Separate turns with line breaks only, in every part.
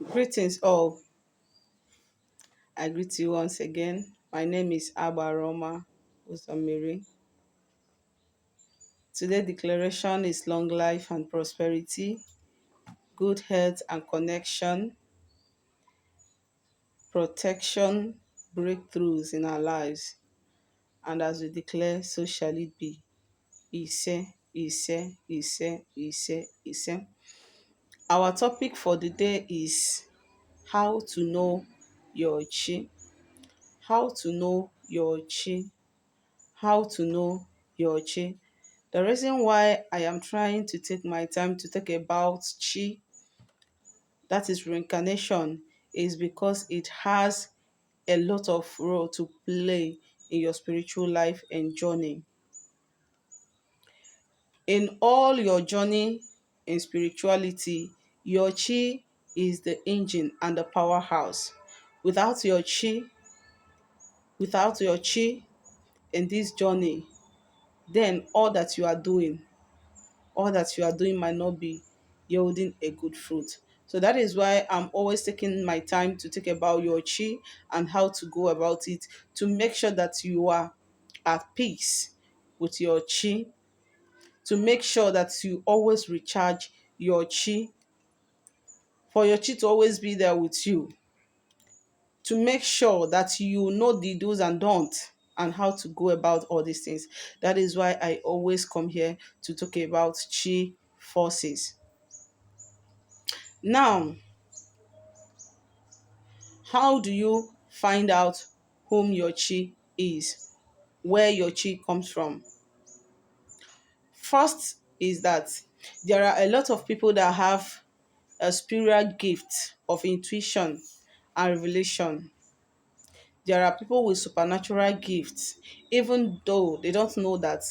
Greetings all. I greet you once again. My name is Abba Roma Usamiri. Today's declaration is long life and prosperity, good health and connection, protection, breakthroughs in our lives. And as we declare, so shall it be. Ise, Ise, Ise, Ise, Ise. Our topic for the day is how to know your chi. How to know your chi. How to know your chi. The reason why I am trying to take my time to talk about chi, that is reincarnation, is because it has a lot of role to play in your spiritual life and journey. In all your journey in spirituality, your chi is the engine and the powerhouse. Without your chi, without your chi in this journey, then all that you are doing might not be yielding a good fruit. So that is why I'm always taking my time to think about your chi and how to go about it to make sure that you are at peace with your chi, to make sure that you always recharge your chi, for your chi to always be there with you, to make sure that you know the do's and don'ts and how to go about all these things. That is why I always come here to talk about chi forces. Now, how do you find out whom your chi is, where your chi comes from? First is that there are a lot of people that have a spiritual gift of intuition and revelation. There are people with supernatural gifts, even though they don't know that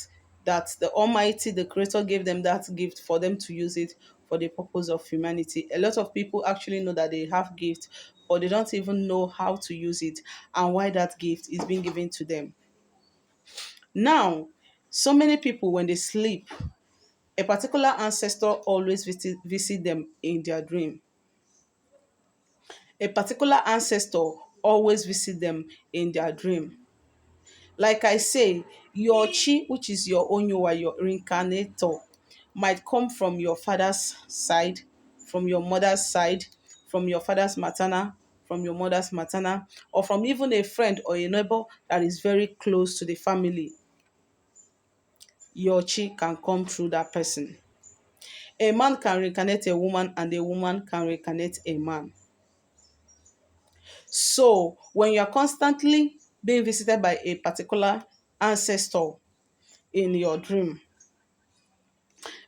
the Almighty, the Creator, gave them that gift for them to use it for the purpose of humanity. A lot of people actually know that they have gift, but they don't even know how to use it and why that gift is being given to them. Now, so many people when they sleep, a particular ancestor always visit them in their dream. A particular ancestor always visit them in their dream. Like I say, your chi, which is your onyowa, your reincarnator, might come from your father's side, from your mother's side, from your father's maternal, from your mother's maternal, or from even a friend or a neighbor that is very close to the family. Your chi can come through that person. A man can reincarnate a woman, and a woman can reincarnate a man. So, when you are constantly being visited by a particular ancestor in your dream,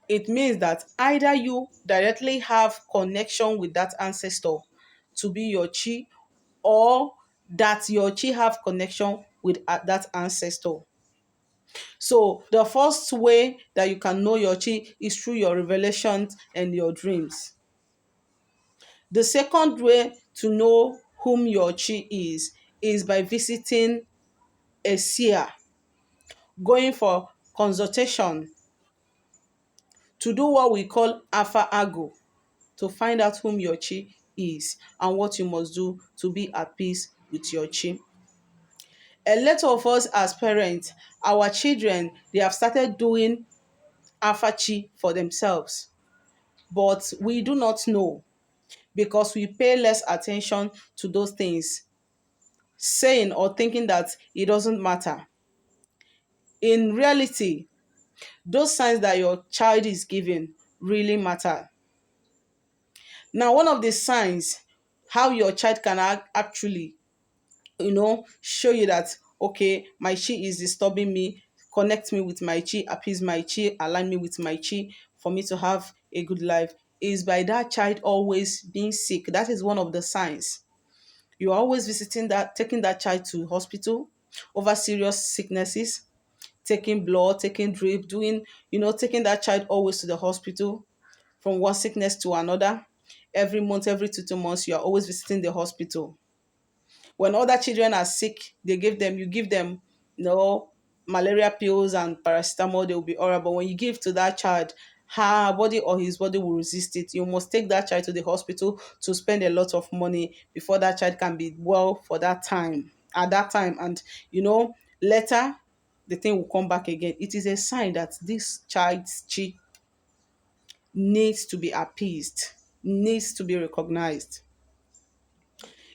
it means that either you directly have connection with that ancestor to be your chi, or that your chi have connection with that ancestor. So the first way that you can know your chi is through your revelations and your dreams. The second way to know whom your chi is by visiting a seer, going for consultation, to do what we call alpha ago, to find out whom your chi is and what you must do to be at peace with your chi. A lot of us as parents, our children, they have started doing alpha chi for themselves, but we do not know because we pay less attention to those things, saying or thinking that it doesn't matter. In reality, those signs that your child is giving really matter. Now, one of the signs how your child can actually, show you that, okay, my chi is disturbing me, connect me with my chi, appease my chi, align me with my chi for me to have a good life, is by that child always being sick. That is one of the signs. You are always visiting that, taking that child to hospital over serious sicknesses, taking blood, taking drip, doing, taking that child always to the hospital from one sickness to another. Every month, every 2 months, you are always visiting the hospital. When other children are sick, you give them, malaria pills and paracetamol, they will be oral. But when you give to that child her body or his body will resist it. You must take that child to the hospital to spend a lot of money before that child can be well for that time, at that time. And later the thing will come back again. It is a sign that this child's chi needs to be appeased, needs to be recognized.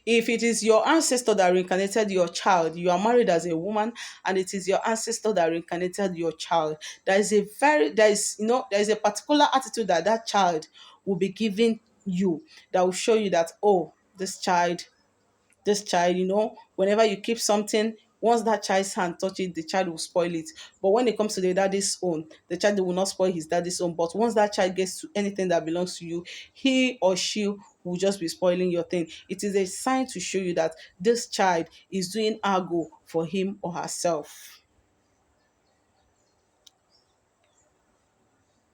If it is your ancestor that reincarnated your child, you are married as a woman, and it is your ancestor that reincarnated your child, there is a particular attitude that that child will be giving you, that will show you that, oh, this child, whenever you keep something, once that child's hand touch it, the child will spoil it. But when it comes to the daddy's own, the child will not spoil his daddy's own. But once that child gets to anything that belongs to you, he or she will just be spoiling your thing. It is a sign to show you that this child is doing argo for him or herself.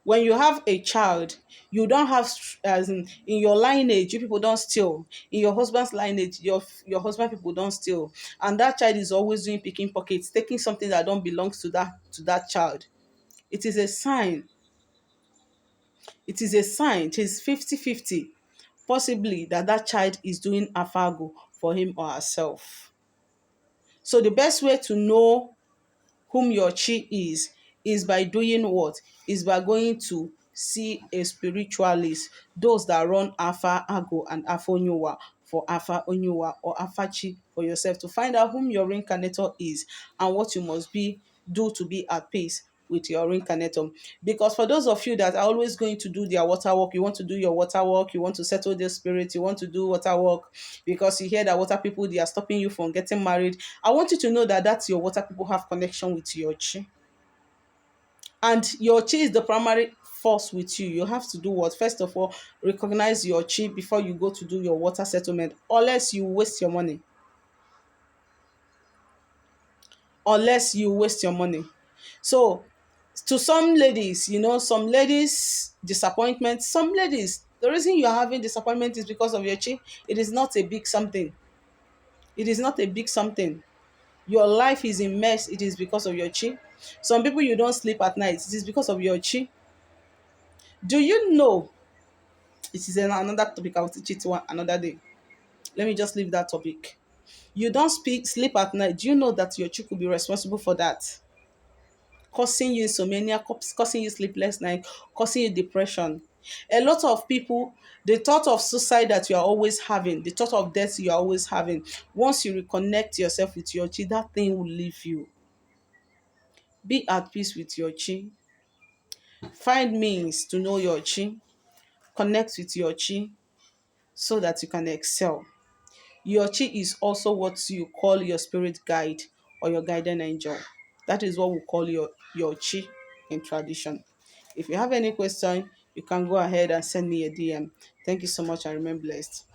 When you have a child, you don't have as in your lineage, you people don't steal. In your husband's lineage, your husband people don't steal. And that child is always doing picking pockets, taking something that don't belongs to that child. It is a sign. It is a sign. It is 50-50, possibly that that child is doing afago for him or herself. So the best way to know whom your chi is by doing what? Is by going to see a spiritualist, those that run Alpha Ago and Alpha Onyowa for Alpha Onyowa or Alpha Chi for yourself, to find out whom your reincarnator is and what you must do to be at peace with your reincarnator. Because for those of you that are always going to do their water work, you want to do your water work, you want to settle their spirit, you want to do water work because you hear that water people, they are stopping you from getting married. I want you to know that that's your water people have connection with your chi. And your chi is the primary force with you. You have to do what? First of all, recognize your chi before you go to do your water settlement, unless you waste your money. Unless you waste your money. So, to some ladies, some ladies, disappointment, some ladies, the reason you are having disappointment is because of your chi. It is not a big something. It is not a big something. Your life is in mess, it is because of your chi. Some people, you don't sleep at night, it is because of your chi. Do you know, it is another topic, I will teach it one another day. Let me just leave that topic. You don't sleep at night. Do you know that your chi could be responsible for that? Causing you insomnia, causing you sleepless night, causing you depression. A lot of people, the thought of suicide that you are always having, the thought of death you are always having, once you reconnect yourself with your chi, that thing will leave you. Be at peace with your chi. Find means to know your chi. Connect with your chi so that you can excel. Your chi is also what you call your spirit guide or your guardian angel. That is what we call your chi in tradition. If you have any question, you can go ahead and send me a DM. Thank you so much and remain blessed.